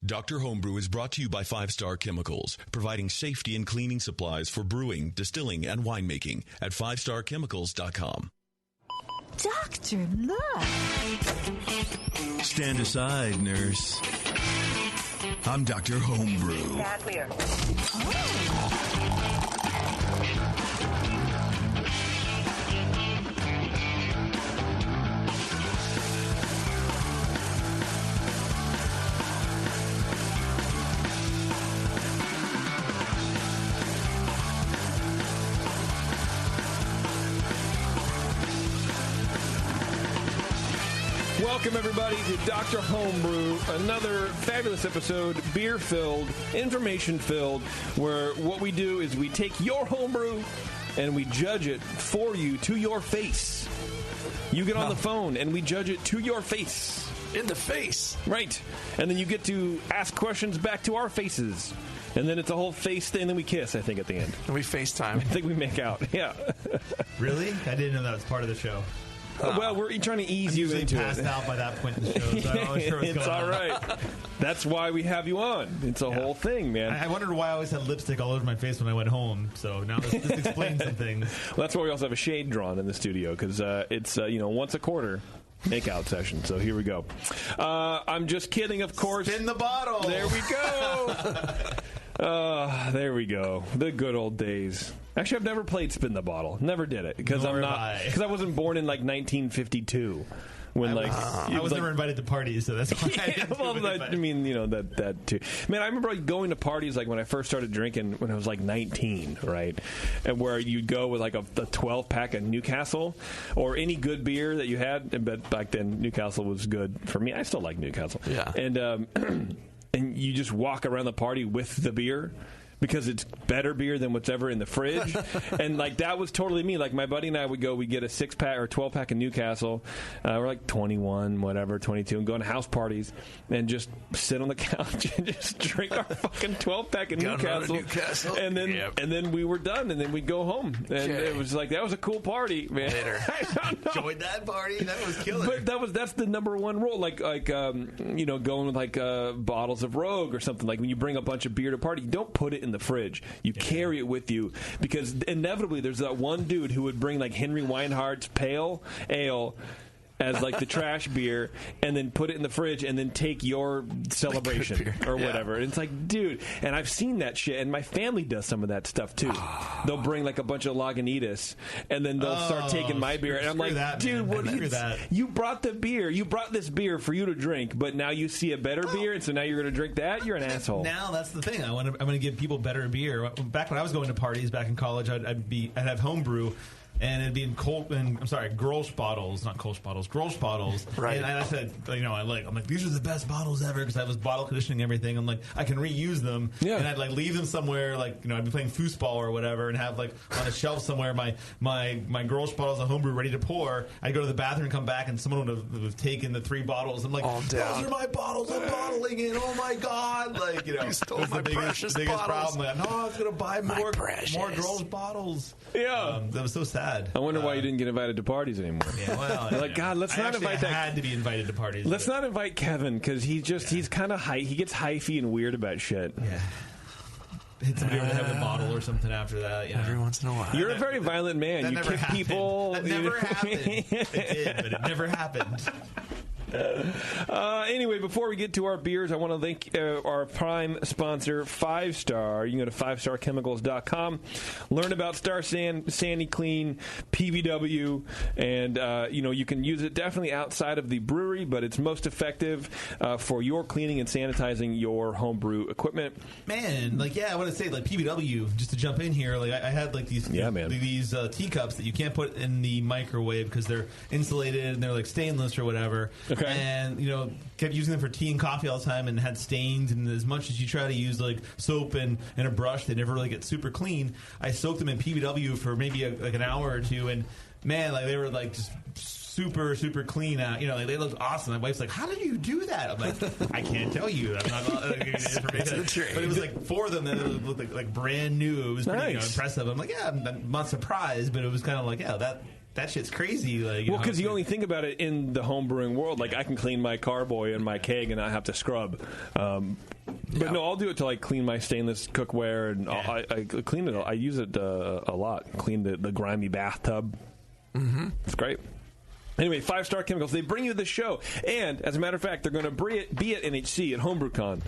Dr. Homebrew is brought to you by 5 Star Chemicals, providing safety and cleaning supplies for brewing, distilling, and winemaking at 5starchemicals.com. Doctor, look. Stand aside, nurse. I'm Dr. Homebrew. Clear. Welcome, everybody, to Dr. Homebrew, another fabulous episode, beer-filled, information-filled, where what we do is we take your homebrew and we judge it for you to your face. You get on the phone and we judge it to your face. In the face. Right. And then you get to ask questions back to our faces. And then it's a whole face thing, and then we kiss, I think, at the end. And we FaceTime. I think we make out, yeah. Really? I didn't know that was part of the show. Well, we're trying to ease you into passed it. out by that point in the show, so I'm not sure what's it's going all on. right. That's why we have you on. It's a whole thing, man. I wondered why I always had lipstick all over my face when I went home, so now this explains some things. Well, that's why we also have a shade drawn in the studio, because it's, once a quarter makeout session. So here we go. I'm just kidding, of course. Spin the bottle! There we go! There we go. The good old days. Actually, I've never played Spin the Bottle. Never did it because I wasn't born in like 1952. When I was never invited to parties, so that's why I didn't do it. I mean, that too. Man, I remember going to parties like when I first started drinking when I was like 19, right? And where you'd go with like a 12-pack of Newcastle or any good beer that you had. But back then, Newcastle was good for me. I still like Newcastle. Yeah. And and you just walk around the party with the beer. Because it's better beer than what's ever in the fridge. And, like, that was totally me. Like, my buddy and I would go, we'd get a 6-pack or 12-pack of Newcastle. We're like 21, whatever, 22, and go to house parties and just sit on the couch and just drink our fucking 12-pack of Newcastle. And then we were done, and then we'd go home. And it was like, that was a cool party, man. Later. Joined that party? That was killer. But that's the number one rule. Like going with, like, bottles of Rogue or something. Like, when you bring a bunch of beer to a party, you don't put it in the fridge. You carry it with you because inevitably there's that one dude who would bring like Henry Weinhardt's pale ale as like the trash beer and then put it in the fridge and then take your celebration or whatever. And it's like, dude, and I've seen that shit and my family does some of that stuff too. They'll bring like a bunch of Lagunitas and then they'll start taking my beer and I'm like, dude, what you brought the beer. You brought this beer for you to drink, but now you see a better beer and so now you're going to drink that? You're an asshole. Now that's the thing. I'm going to give people better beer. Back when I was going to parties back in college, I'd have homebrew. And it'd be in Grolsch bottles, not Kolsch bottles, Grolsch bottles. Right. And I said, I'm like, these are the best bottles ever because I was bottle conditioning everything. I'm like, I can reuse them. Yeah. And I'd like leave them somewhere, like, I'd be playing foosball or whatever and have like on a shelf somewhere my Grolsch bottles of homebrew ready to pour. I'd go to the bathroom and come back and someone would have taken the 3 bottles. I'm like, those are my bottles. I'm bottling it. Oh my God. Like, you stole my biggest problem. Like, no, I was going to buy more Grolsch bottles. Yeah. That was so sad. I wonder why you didn't get invited to parties anymore. Yeah, well, like, God, let's not invite that. I had to be invited to parties. Let's not invite Kevin because he's kind of he gets hyphy and weird about shit. Yeah. Hit somebody over the head with a bottle or something after that. Every once in a while. You're a very violent man. You kick people. That never happened. It did, but it never happened. Anyway, before we get to our beers, I want to thank our prime sponsor, 5 Star. You can go to 5starchemicals.com, learn about Star Sand, Sandy Clean, PVW, and you can use it definitely outside of the brewery, but it's most effective for your cleaning and sanitizing your homebrew equipment. Man, I want to say PVW. Just to jump in here, I had these teacups that you can't put in the microwave because they're insulated and they're like stainless or whatever. Okay. And, kept using them for tea and coffee all the time and had stains. And as much as you try to use, soap and a brush, they never really get super clean. I soaked them in PVW for maybe an hour or two. And, man, they were, just super, super clean out. They looked awesome. My wife's like, how did you do that? I'm like, I can't tell you. I'm not giving you information. But it was 4 of them that looked like brand new. It was pretty impressive. I'm like, I'm not surprised, but it was kind of that shit's crazy. Like, well, because you only think about it in the home brewing world. Like, I can clean my carboy and my keg and not have to scrub. But no, I'll do it to like clean my stainless cookware, and I clean it. I use it a lot. Clean the grimy bathtub. Mm-hmm. It's great. Anyway, 5 Star Chemicals. They bring you the show, and as a matter of fact, they're going to be at NHC at HomebrewCon.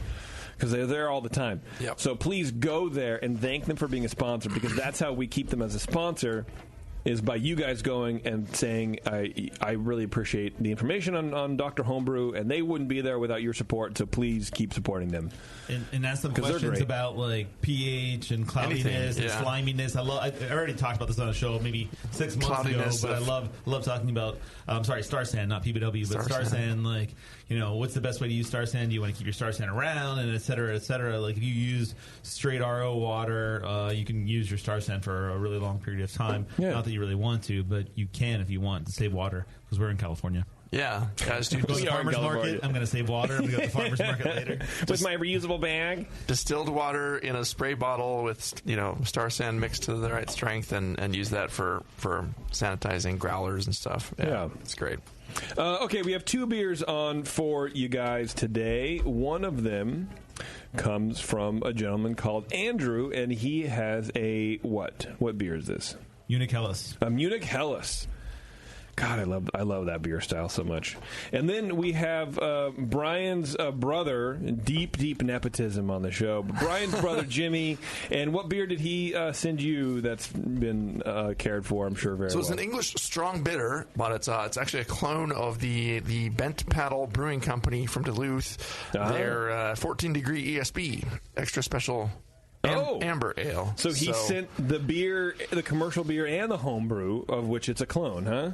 Because they're there all the time. Yep. So please go there and thank them for being a sponsor, because that's how we keep them as a sponsor, is by you guys going and saying, I really appreciate the information on Dr. Homebrew, and they wouldn't be there without your support, so please keep supporting them. And ask them questions about like pH and cloudiness and sliminess. I already talked about this on a show maybe 6 months ago, but I love talking about Star Sand, not PBW, but Star Sand. Like, you know, what's the best way to use Star Sand? Do you want to keep your Star Sand around, and et cetera, et cetera? Like, if you use straight RO water, you can use your Star Sand for a really long period of time. Yeah. Not that you really want to, but you can if you want to save water, because we're in California. Yeah, guys, do go to the farmer's market. I'm going to save water. I'm going to go to the farmer's market later with my reusable bag. Distilled water in a spray bottle with Star Sand mixed to the right strength, and use that for sanitizing growlers and stuff. Yeah, it's great. Okay, we have 2 beers on for you guys today. One of them comes from a gentleman called Andrew, and he has a what? What beer is this? Munich Helles. A Munich Helles. God, I love that beer style so much. And then we have Brian's brother, deep nepotism on the show. But Brian's brother, Jimi. And what beer did he send you that's been cared for, I'm sure, very well? So it's an English strong bitter, but it's actually a clone of the Bent Paddle Brewing Company from Duluth. Their 14-degree ESB, extra special amber ale. So he sent the beer, the commercial beer, and the homebrew, of which it's a clone, huh?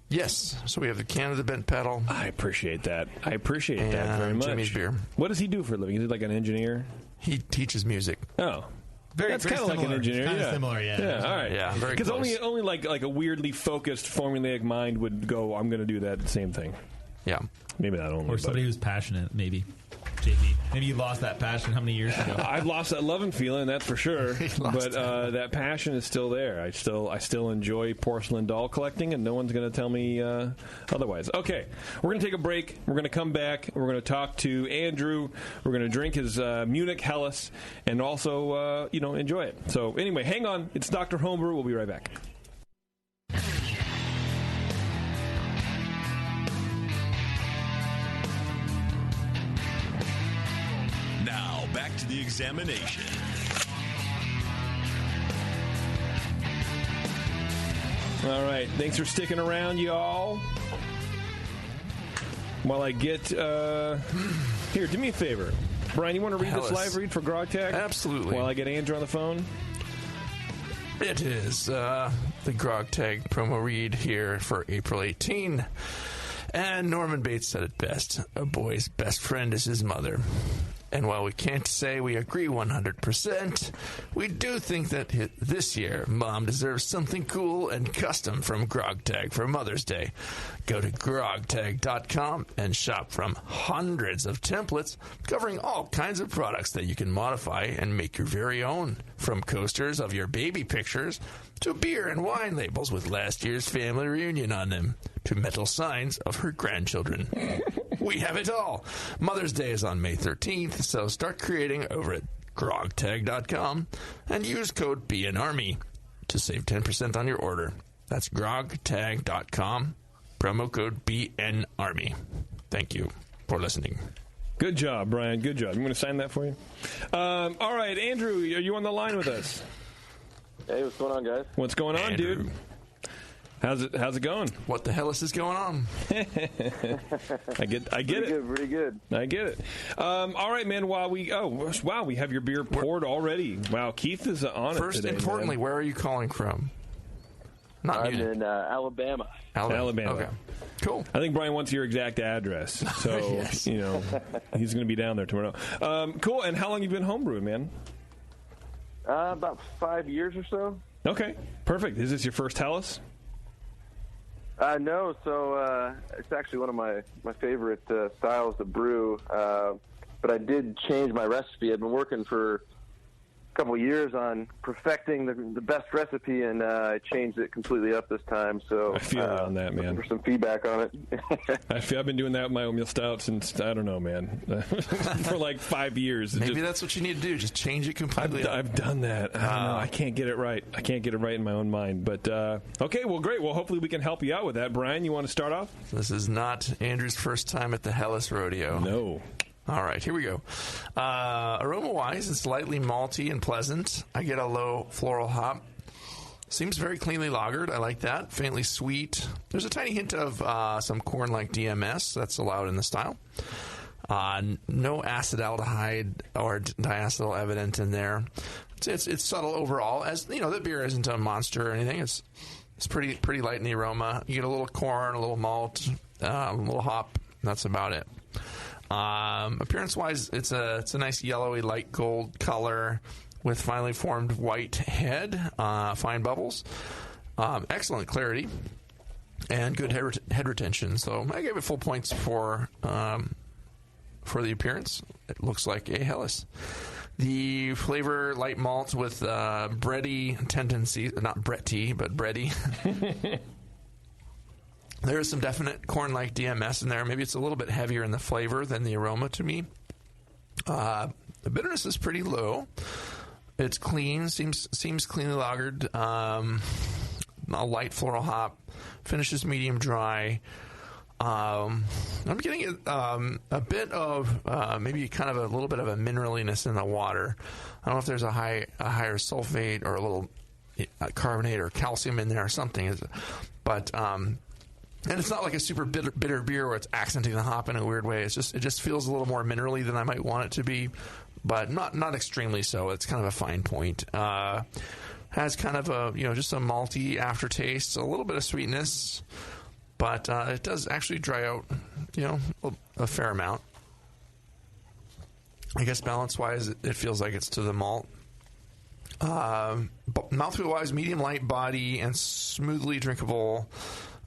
Yes. So we have the can of the Bent Paddle. I appreciate that. I appreciate that very much. Jimi's beer. What does he do for a living? Is he like an engineer? He teaches music. Oh. That's kind of like an engineer. Kind of similar, yeah. Yeah, all right. Yeah, very close. Because only like a weirdly focused, formulaic mind would go, I'm going to do that same thing. Yeah. Maybe not only. Or somebody who's passionate, maybe. JP. Maybe you lost that passion how many years ago? I've lost that love and feeling, that's for sure. But that passion is still there. I still enjoy porcelain doll collecting, and no one's going to tell me otherwise. Okay, we're going to take a break. We're going to come back. We're going to talk to Andrew. We're going to drink his Munich Helles and also enjoy it. So anyway, hang on. It's Dr. Homebrew. We'll be right back. Back to the examination. All right. Thanks for sticking around, y'all. While I get... Here, do me a favor. Brian, you want to read this live read for Grog Tag? Absolutely. While I get Andrew on the phone? It is the Grog Tag promo read here for April 18. And Norman Bates said it best. A boy's best friend is his mother. And while we can't say we agree 100%, we do think that this year, Mom deserves something cool and custom from Grog Tag for Mother's Day. Go to grogtag.com and shop from hundreds of templates covering all kinds of products that you can modify and make your very own. From coasters of your baby pictures to beer and wine labels with last year's family reunion on them, to metal signs of her grandchildren. We have it all. Mother's Day is on May 13th, so start creating over at grogtag.com and use code BNARMY to save 10% on your order. That's grogtag.com, promo code BNARMY. Thank you for listening. Good job, Brian. Good job. You want to sign that for you? All right, Andrew, are you on the line with us? Hey, what's going on, guys? What's going on, Andrew. dude? How's it going? What the hell is going on? I get it. Pretty good. I get it. All right, man. We have your beer poured already. Wow, Keith is on First, it today. First, importantly, man. where are you calling from? I'm in Alabama. Alabama. Okay. Cool. I think Brian wants your exact address, so yes. he's going to be down there tomorrow. Cool. And how long have you been homebrewing, man? About 5 years or so. Okay, perfect. Is this your first Helles? No, so it's actually one of my favorite styles to brew, but I did change my recipe. I've been working for couple of years on perfecting the best recipe, and I changed it completely up this time. So I feel it on that, man. For some feedback on it. I've been doing that with my oatmeal stout since, I don't know, man, for like 5 years. Maybe that's what you need to do. Just change it completely. I've done that. I don't know. I can't get it right. I can't get it right in my own mind. But, okay, well, great. Well, hopefully we can help you out with that. Brian, you want to start off? This is not Andrew's first time at the Hellas Rodeo. No. All right, here we go. Aroma-wise, it's lightly malty and pleasant. I get a low floral hop. Seems very cleanly lagered. I like that. Faintly sweet. There's a tiny hint of some corn-like DMS that's allowed in the style. No acetaldehyde or diacetyl evident in there. It's subtle overall. As you know, the beer isn't a monster or anything. It's pretty light in the aroma. You get a little corn, a little malt, a little hop. That's about it. Appearance-wise, it's a nice yellowy light gold color with finely formed white head, fine bubbles, excellent clarity, and good head retention. So I gave it full points for the appearance. It looks like a Hellas. The flavor, light malt with bready tendencies, not bretty, but bready. There is some definite corn-like DMS in there. Maybe it's a little bit heavier in the flavor than the aroma to me. The bitterness is pretty low. It's clean, seems cleanly lagered. A light floral hop. Finishes medium dry. I'm getting a bit of maybe kind of a little bit of a mineraliness in the water. I don't know if there's a higher sulfate or a little carbonate or calcium in there or something. But and it's not like a super bitter beer where it's accenting the hop in a weird way. It just feels a little more minerally than I might want it to be, but not extremely so. It's kind of a fine point. Has kind of a just a malty aftertaste, a little bit of sweetness, but it does actually dry out a fair amount. I guess balance wise, it feels like it's to the malt. Mouthfeel wise, medium light body and smoothly drinkable.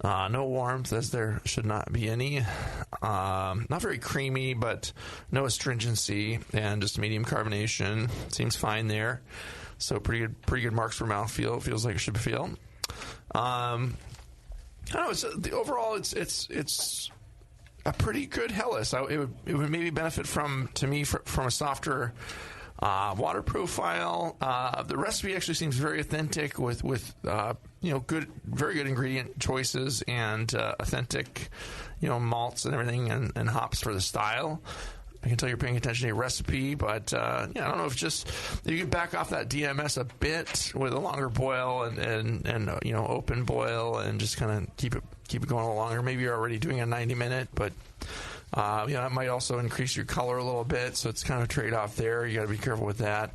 No warmth, as there should not be any. Not very creamy, but no astringency, and just medium carbonation. Seems fine there. So pretty good marks for mouthfeel. Feels like it should feel. I don't know. Overall, it's a pretty good Hellas. It would maybe benefit from a softer water profile. The recipe actually seems very authentic with very good ingredient choices and authentic malts and everything and hops for the style. I can tell you're paying attention to your recipe, but I don't know if just you can back off that DMS a bit with a longer boil and open boil and just kind of keep it going a little longer. Maybe you're already doing a 90-minute, but that might also increase your color a little bit, so it's kind of a trade-off there. You got to be careful with that.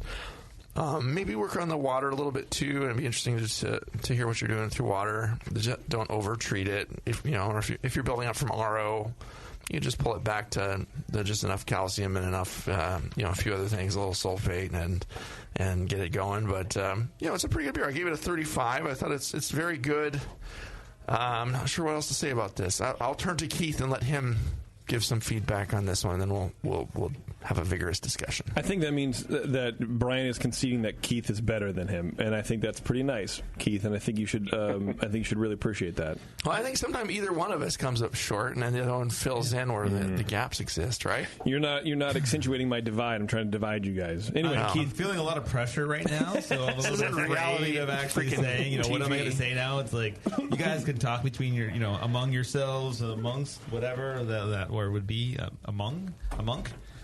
Maybe work on the water a little bit too, and it'd be interesting just to hear what you're doing through water. Don't over-treat it. If you're building up from RO, you just pull it back to just enough calcium and enough, a few other things, a little sulfate, and get it going. But it's a pretty good beer. I gave it a 35. I thought it's very good. I'm not sure what else to say about this. I'll turn to Keith and let him give some feedback on this one, and then we'll have a vigorous discussion. I think that means that Brian is conceding that Keith is better than him, and I think that's pretty nice, Keith. And I think you should really appreciate that. Well, I think sometimes either one of us comes up short, and then the other one fills in where the gaps exist. Right? You're not accentuating my divide. I'm trying to divide you guys. Anyway, Keith, feeling a lot of pressure right now, so I'm a little bit afraid of actually saying, what am I going to say now? It's like you guys can talk between your, among yourselves, amongst whatever that word would be, a monk.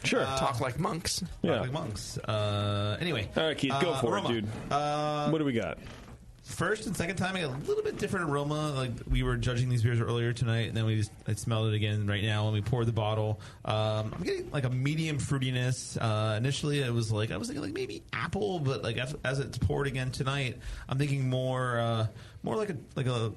Sure. Talk like monks. Talk like monks. Anyway. All right, Keith, go for it, dude. What do we got? First and second time, I got a little bit different aroma. Like we were judging these beers earlier tonight, and then I smelled it again right now when we poured the bottle. I'm getting like a medium fruitiness. Initially, I was thinking like maybe apple, but like as it's poured again tonight, I'm thinking more like a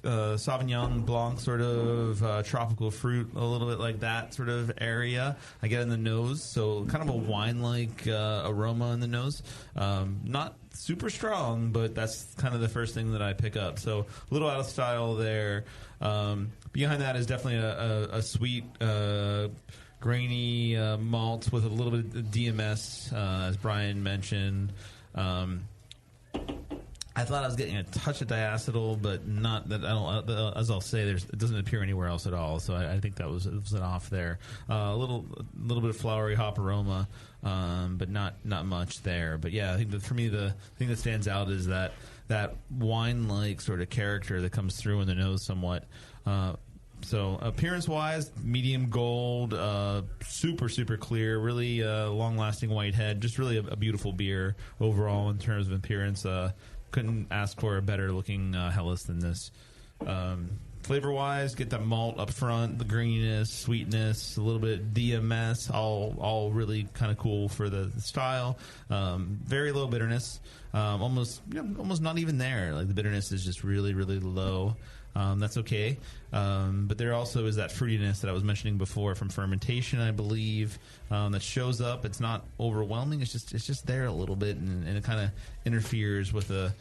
Sauvignon Blanc sort of tropical fruit, a little bit like that sort of area. I get in the nose, so kind of a wine-like aroma in the nose. Not super strong, but that's kind of the first thing that I pick up. So a little out of style there. Behind that is definitely a sweet grainy malts with a little bit of DMS, as Brian mentioned. I thought I was getting a touch of diacetyl, but not that. I don't. As I'll say, it doesn't appear anywhere else at all. So I think that was an off there. A little bit of flowery hop aroma, but not much there. But yeah, I think that for me the thing that stands out is that wine-like sort of character that comes through in the nose somewhat. So appearance-wise, medium gold, super clear, really long-lasting white head. Just really a beautiful beer overall in terms of appearance. Couldn't ask for a better-looking Helles than this. Flavor-wise, get that malt up front, the greeniness, sweetness, a little bit DMS, all really kind of cool for the style. Very low bitterness, almost not even there. Like the bitterness is just really low. That's okay. But there also is that fruitiness that I was mentioning before from fermentation, I believe, that shows up. It's not overwhelming. It's just there a little bit, and it kind of interferes with the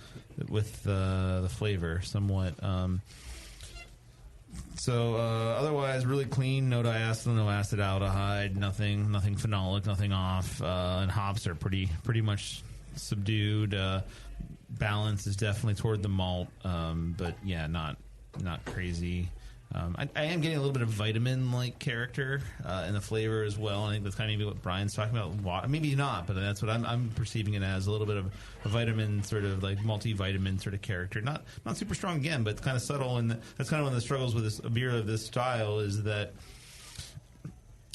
flavor somewhat. So otherwise, really clean. No diacetyl, no acetaldehyde, nothing phenolic, nothing off. And hops are pretty much subdued. Balance is definitely toward the malt, but yeah, not crazy. I am getting a little bit of vitamin-like character in the flavor as well. I think that's kind of maybe what Brian's talking about. Maybe not, but that's what I'm perceiving it as, a little bit of a vitamin, sort of like multivitamin sort of character. Not super strong again, but kind of subtle. And that's kind of one of the struggles with a beer of this style is that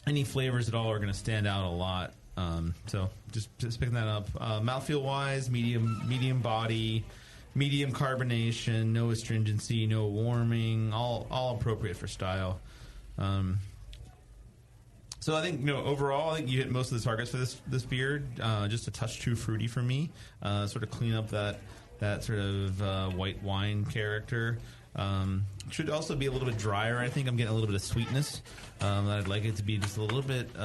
any flavors at all are going to stand out a lot. So just picking that up. Mouthfeel-wise, medium body. Medium carbonation, no astringency, no warming, all appropriate for style. So I think overall, I think you hit most of the targets for this beer. Just a touch too fruity for me. Sort of clean up that sort of white wine character. Should also be a little bit drier. I think I'm getting a little bit of sweetness. That I'd like it to be just a little bit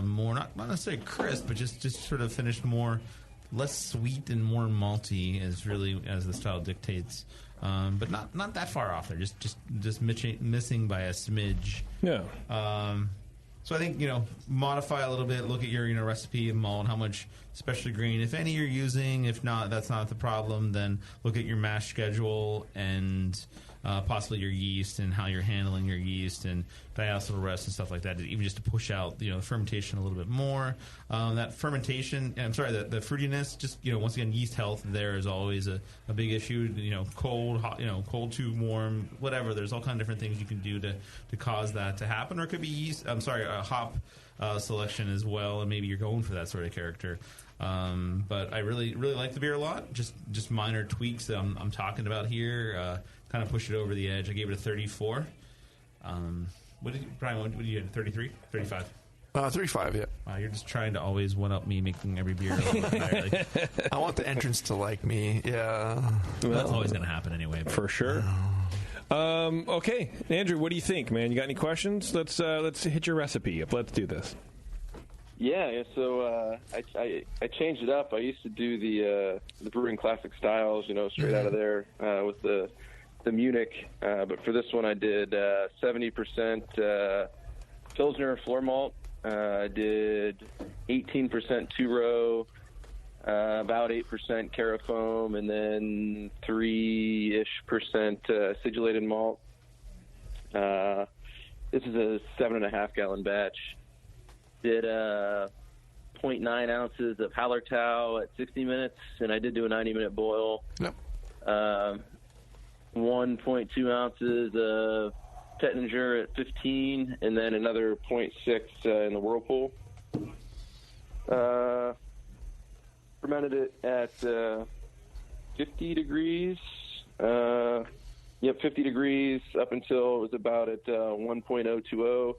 more, not necessarily crisp, but just sort of finished more. Less sweet and more malty as the style dictates, but not that far off there. Just missing by a smidge. Yeah. So I think modify a little bit. Look at your recipe and malt, how much specialty grain, if any, you're using. If not, that's not the problem. Then look at your mash schedule and possibly your yeast and how you're handling your yeast and diacetyl rest and stuff like that, even just to push out the fermentation a little bit more. That fermentation, the fruitiness, just once again, yeast health there is always a big issue. Cold, hot, cold to warm, whatever. There's all kinds of different things you can do to cause that to happen, or it could be hop selection as well, and maybe you're going for that sort of character. But I really like the beer a lot. Just minor tweaks that I'm talking about here. Kind of push it over the edge. I gave it a 34. Brian, what did you get? 33? 35? 35, yeah. Wow, you're just trying to always one-up me, making every beer a little bit higher. I want the entrance to like me, yeah. Well, that's always going to happen anyway. But. For sure. Okay, Andrew, what do you think, man? You got any questions? Let's hit your recipe up. Let's do this. Yeah, so I changed it up. I used to do the Brewing Classic styles, straight out of there with the Munich. But for this one, I did 70% Pilsner floor malt. I did 18% two-row, about 8% Carafoam, and then 3-ish% acidulated malt. This is a 7.5-gallon batch. Did 0.9 ounces of Hallertau at 60 minutes, and I did do a 90-minute boil. Yep. 1.2 ounces of Pettinger at 15, and then another 0.6 in the Whirlpool. Fermented it at 50 degrees. 50 degrees up until it was about at 1.020.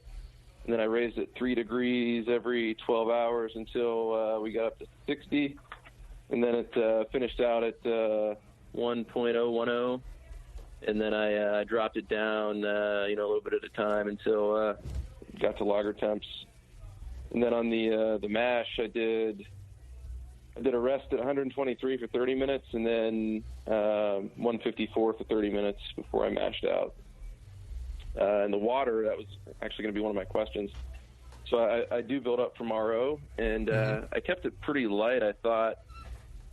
And then I raised it 3 degrees every 12 hours until we got up to 60. And then it finished out at 1.010. And then I dropped it down, a little bit at a time until it got to lager temps. And then on the mash, I did a rest at 123 for 30 minutes, and then 154 for 30 minutes before I mashed out. And the water, that was actually going to be one of my questions. So I do build up from RO, and I kept it pretty light. I thought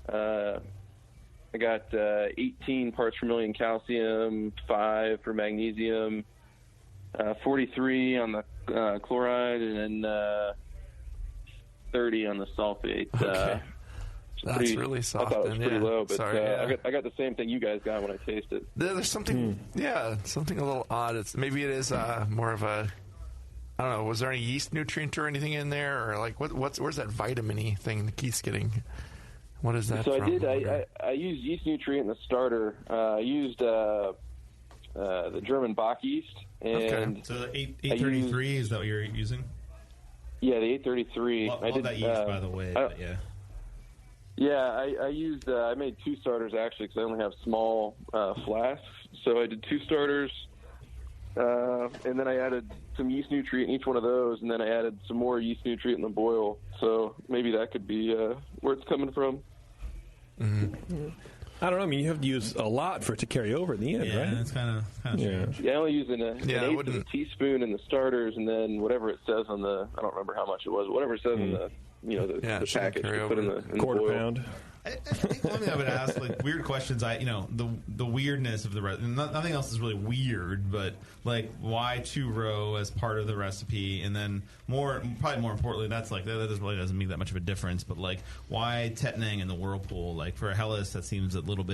I got 18 parts per million calcium, 5 for magnesium, 43 on the chloride, and then 30 on the sulfate. Okay. That's really soft. I thought it was pretty low, but Sorry, I got the same thing you guys got when I tasted. There's something, something a little odd. Maybe it is more of a, I don't know. Was there any yeast nutrient or anything in there, or like where's that vitamin-y thing that Keith's getting? What is that? So from? I did. I used yeast nutrient in the starter. I used the German Bach yeast, and so the 833 is that what you're using? Yeah, the 833. Love that yeast, by the way. But yeah. Yeah, I used. I made 2 starters actually because I only have small flasks. So I did 2 starters, and then I added some yeast nutrient in each one of those, and then I added some more yeast nutrient in the boil. So maybe that could be where it's coming from. Mm-hmm. I don't know. I mean, you have to use a lot for it to carry over in the end, right? Yeah, it's kind of strange. Yeah, I only use an eighth of a teaspoon in the starters, and then whatever it says on the. I don't remember how much it was. Whatever it says in the. The package to put in the quarter boil. pound. I think one thing I would ask, like weird questions. The weirdness of the recipe. Nothing else is really weird, but like why 2-row as part of the recipe, and then probably more importantly, that doesn't make that much of a difference. But like why Tettnang in the whirlpool? Like for a Helles, that seems a little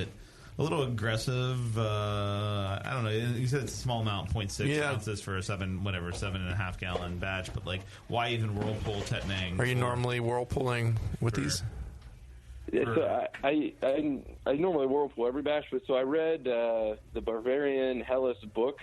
aggressive. I don't know. You said it's a small amount, 0.6 ounces for a 7.5 gallon batch. But like, why even whirlpool Tettnang? Are you normally whirlpooling with these? Yeah, so I normally whirlpool every batch, but so I read the Bavarian Helles book.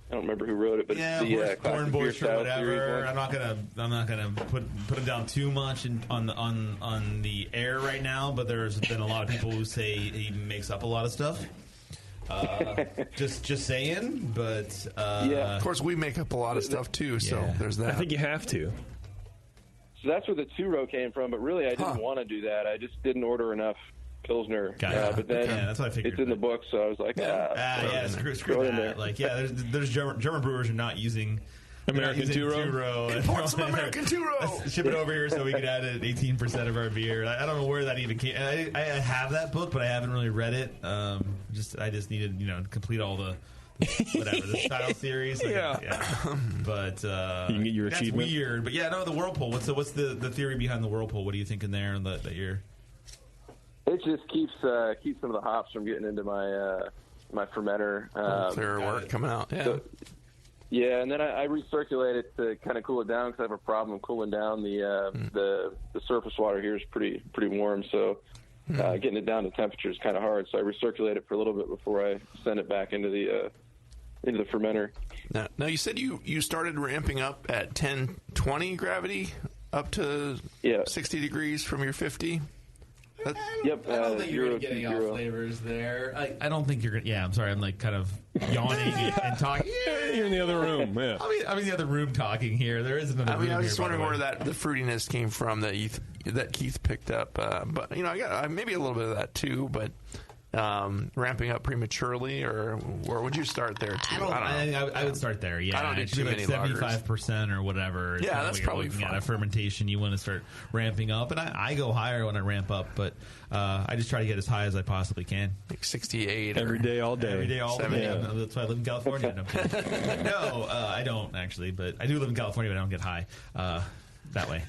I don't remember who wrote it, but it's the classic beer style whatever. I'm not gonna put it down too much on the air right now. But there's been a lot of people who say he makes up a lot of stuff. Just saying, but of course we make up a lot of stuff too. So there's that. I think you have to. So that's where the 2-row came from. But really, I didn't want to do that. I just didn't order enough Pilsner. But then that's what I figured. It's in the book, so I was like, screw that. Like, there's German brewers are not using American 2-row. Import some American 2-row. Ship it over here so we can add it 18% of our beer. I don't know where that even came. I have that book, but I haven't really read it. I just needed to complete all the the style series. But you can get your that's achievement. Weird, but the whirlpool. What's the theory behind the whirlpool? What are you thinking there that you're? It just keeps some of the hops from getting into my my fermenter. Clear work coming out. Yeah. So, and then I recirculate it to kind of cool it down because I have a problem cooling down the surface water here is pretty warm. So getting it down to temperature is kind of hard. So I recirculate it for a little bit before I send it back into the fermenter. Now you said you started ramping up at 1020 gravity up to 60 degrees from your 50. I don't think you're getting off flavors there. I don't think you're going to. Yeah, I'm sorry. I'm like kind of yawning and talking. You're in the other room. Yeah. I'm in the other room talking here. There is another room. I was just wondering where the fruitiness came from that Keith picked up. But I got maybe a little bit of that too. But ramping up prematurely, or where would you start there too? I would start there. Yeah, I don't do too many 75% or whatever. Yeah, that's probably fine. At a fermentation, you want to start ramping up, and I go higher when I ramp up, but I just try to get as high as I possibly can. Like 68 every day, all day. Every day, all day. Yeah. That's why I live in California. No, I don't actually, but I do live in California, but I don't get high that way.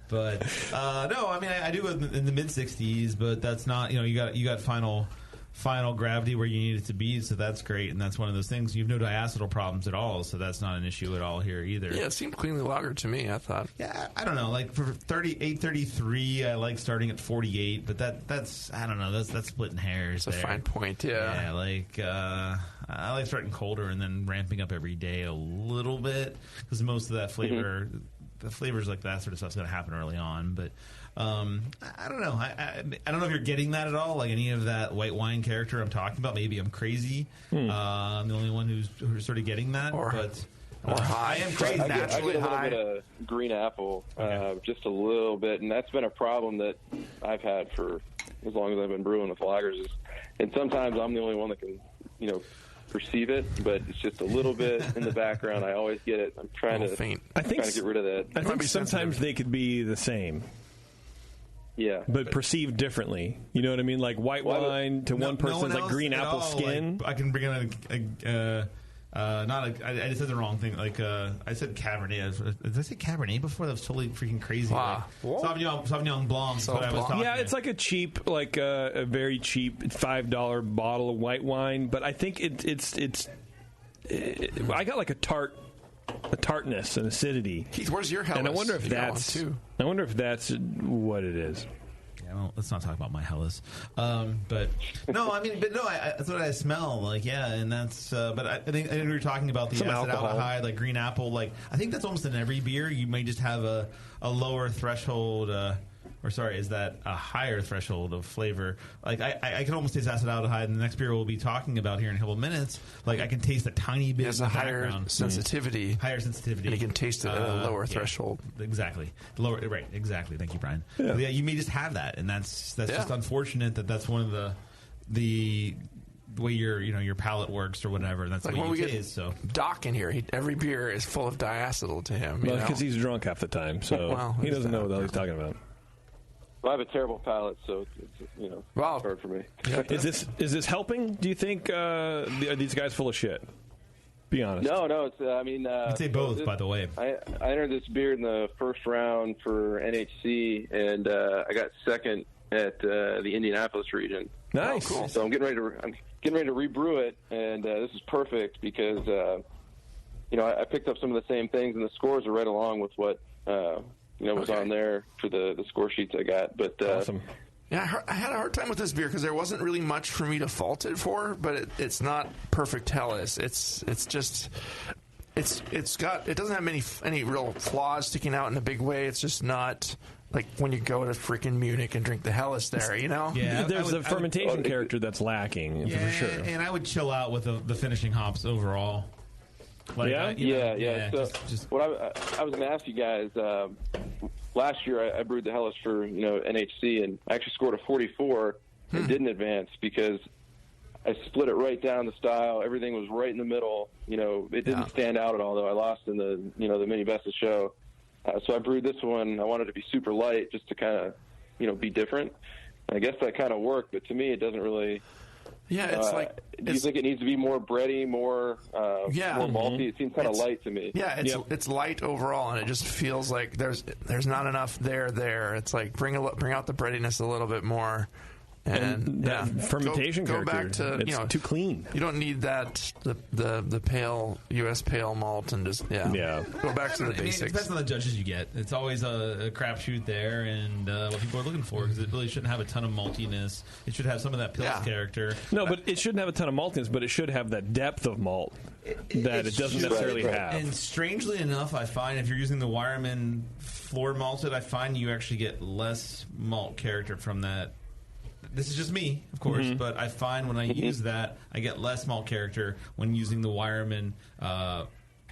But no, I mean I do in the mid 60s, but that's not you got final gravity where you need it to be, so that's great, and that's one of those things. You have no diacetyl problems at all, so that's not an issue at all here either. Yeah, it seemed cleanly lagered to me, I thought. Yeah, I don't know. Like for 833, I like starting at 48, but that's I don't know. That's splitting hairs. It's a fine point. Yeah. Yeah, I like starting colder and then ramping up every day a little bit because most of that flavor. Mm-hmm. The flavors like that sort of stuff's going to happen early on, but I don't know. I don't know if you're getting that at all, like any of that white wine character I'm talking about. Maybe I'm crazy. I'm the only one who's sort of getting that. Or I am crazy. I get a little bit of green apple, just a little bit, and that's been a problem that I've had for as long as I've been brewing with lagers. And sometimes I'm the only one that can, perceive it, but it's just a little bit in the background. I always get it. I'm trying to get rid of that. I think sometimes they could be the same. Yeah, but perceived differently. You know what I mean? Like white wine to one person's like green apple skin. Like, I can bring in I just said the wrong thing. Like I said Cabernet. Did I say Cabernet before? That was totally freaking crazy. Wow. Like, Sauvignon Blanc. What I was talking it's like a cheap, like a very cheap $5 bottle of white wine. But I think it's I got like a tartness and acidity. Keith, where's your Helles? And I wonder if that's what it is. Yeah, well, let's not talk about my Helles. But that's what I smell. Like, yeah, and that's. But I think we were talking about the acetaldehyde, like green apple. Like, I think that's almost in every beer. You may just have a lower threshold. Is that a higher threshold of flavor? Like, I can almost taste acetaldehyde, and the next beer we'll be talking about here in a couple of minutes. Like, I can taste a tiny bit. It has a higher sensitivity. Higher sensitivity. And you can taste it at a lower threshold. Exactly. Right, exactly. Thank you, Brian. Yeah. You may just have that, and that's just unfortunate that's one of the way your palate works or whatever. That's like the way you taste. So Doc in here, every beer is full of diacetyl to him. Well, because he's drunk half the time, so he doesn't know what the hell he's talking about. Well, I have a terrible palate, so it's hard for me. Is this helping? Do you think are these guys full of shit? Be honest. No. It's I'd say both. By the way, I entered this beer in the first round for NHC, and I got second at the Indianapolis region. Nice. Cool. So I'm getting ready to rebrew it, and this is perfect because I picked up some of the same things, and the scores are right along with what. Was on there for the score sheets I got. But awesome. Yeah, I had a hard time with this beer because there wasn't really much for me to fault it for. But it's not perfect Helles. It doesn't have any real flaws sticking out in a big way. It's just not like when you go to freaking Munich and drink the Helles there, you know? Yeah, there's a fermentation character that's lacking for sure. And I would chill out with the finishing hops overall. Like, So what I was going to ask you guys, last year I brewed the Helles for NHC, and I actually scored a 44 and didn't advance because I split it right down the style. Everything was right in the middle. It didn't stand out at all, though. I lost in the mini best of show. So I brewed this one. I wanted it to be super light just to kind of be different. And I guess that kind of worked, but to me it doesn't really. Yeah, it's do you think it needs to be more bready, more more malty? It seems kind of light to me. Yeah, it's light overall, and it just feels like there's not enough there. It's like bring out the breadiness a little bit more. And fermentation go back to it's too clean. You don't need that the pale U.S. pale malt and just go back to the basics. It depends on the judges you get. It's always a crapshoot there, and what people are looking for because it really shouldn't have a ton of maltiness. It should have some of that Pils character. No, but it shouldn't have a ton of maltiness, but it should have that depth of malt that it doesn't necessarily have. And strangely enough, I find if you're using the Wireman floor malted, I find you actually get less malt character from that. This is just me, of course, but I find when I use that, I get less malt character when using the Wireman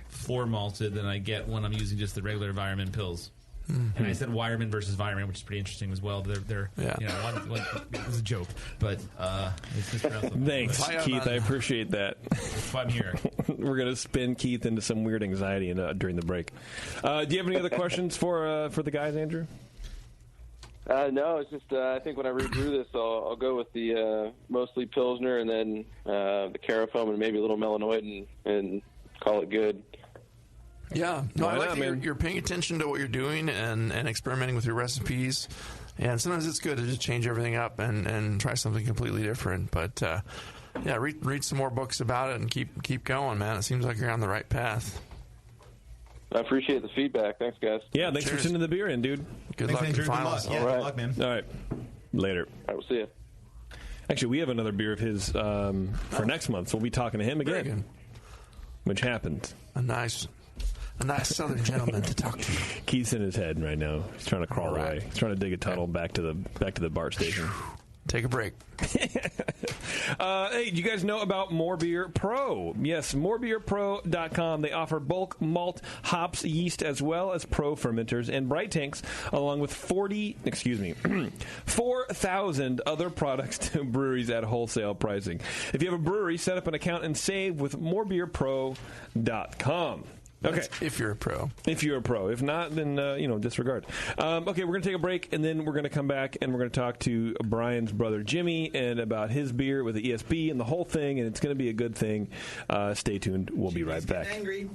floor malted than I get when I'm using just the regular Wireman Pils. And I said Wireman versus Wireman, which is pretty interesting as well. They're one, it was a joke, but it's just thanks, Keith. I appreciate that. That's why I'm here. We're gonna spin Keith into some weird anxiety during the break. Do you have any other questions for the guys, Andrew? No, it's just I think when I rebrew this, I'll go with the mostly Pilsner and then the Carafoam and maybe a little Melanoid and call it good. Yeah, no, I like that you're paying attention to what you're doing and experimenting with your recipes. And sometimes it's good to just change everything up and try something completely different. But read some more books about it and keep going, man. It seems like you're on the right path. I appreciate the feedback. Thanks, guys. Yeah, thanks for sending the beer in, dude. Good luck in finals. Good luck, man. All right. Later. All right, we'll see you. Actually, we have another beer of his for next month, so we'll be talking to him again. Which happened. A nice Southern gentleman to talk to. Keith's in his head right now. He's trying to crawl away. He's trying to dig a tunnel back to the BART station. Take a break. Hey, do you guys know about More Beer Pro? Yes, morebeerpro.com. They offer bulk malt, hops, yeast, as well as pro fermenters and bright tanks, along with 4,000 other products to breweries at wholesale pricing. If you have a brewery, set up an account and save with morebeerpro.com. Okay. That's if you're a pro. If you're a pro. If not, then, disregard. Okay, we're going to take a break, and then we're going to come back, and we're going to talk to Brian's brother, Jimmy, and about his beer with the ESB and the whole thing, and it's going to be a good thing. Stay tuned. We'll be right back. Angry.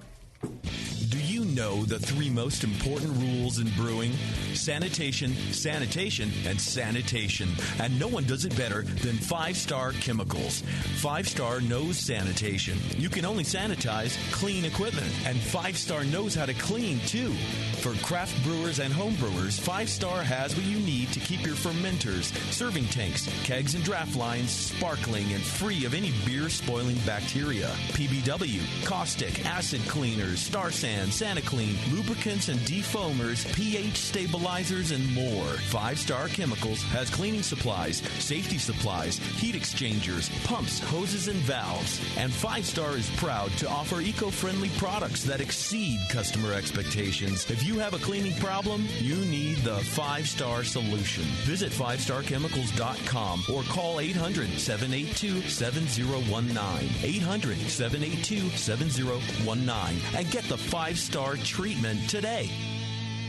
Do you know the 3 most important rules in brewing? Sanitation, sanitation, and sanitation. And no one does it better than 5-Star Chemicals. 5-Star knows sanitation. You can only sanitize clean equipment. And 5-Star knows how to clean, too. For craft brewers and home brewers, 5-Star has what you need to keep your fermenters, serving tanks, kegs, and draft lines sparkling and free of any beer-spoiling bacteria. PBW, caustic, acid cleaners, Star Sand, SaniClean, lubricants and defoamers, pH stabilizers, and more. 5-Star Chemicals has cleaning supplies, safety supplies, heat exchangers, pumps, hoses, and valves. And 5-Star is proud to offer eco-friendly products that exceed customer expectations. If you have a cleaning problem, you need the 5-Star solution. Visit 5starchemicals.com or call 800-782-7019. 800-782-7019 and get the 5-Star treatment today.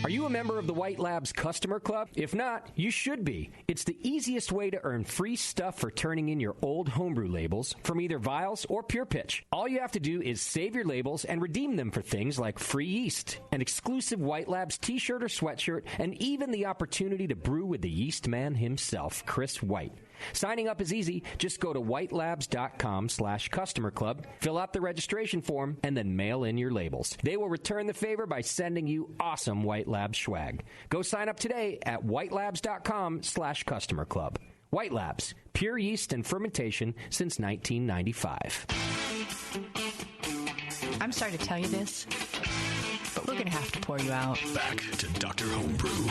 Are you a member of the White Labs Customer Club? If not, you should be. It's the easiest way to earn free stuff for turning in your old homebrew labels from either Vials or Pure Pitch. All you have to do is save your labels and redeem them for things like free yeast, an exclusive White Labs t-shirt or sweatshirt, and even the opportunity to brew with the yeast man himself, Chris White. Signing up is easy. Just go to whitelabs.com/customer club, fill out the registration form, and then mail in your labels. They will return the favor by sending you awesome White Labs swag. Go sign up today at whitelabs.com/customer club. White Labs, pure yeast and fermentation since 1995. I'm sorry to tell you this, but we're going to have to pour you out. Back to Dr. Homebrew.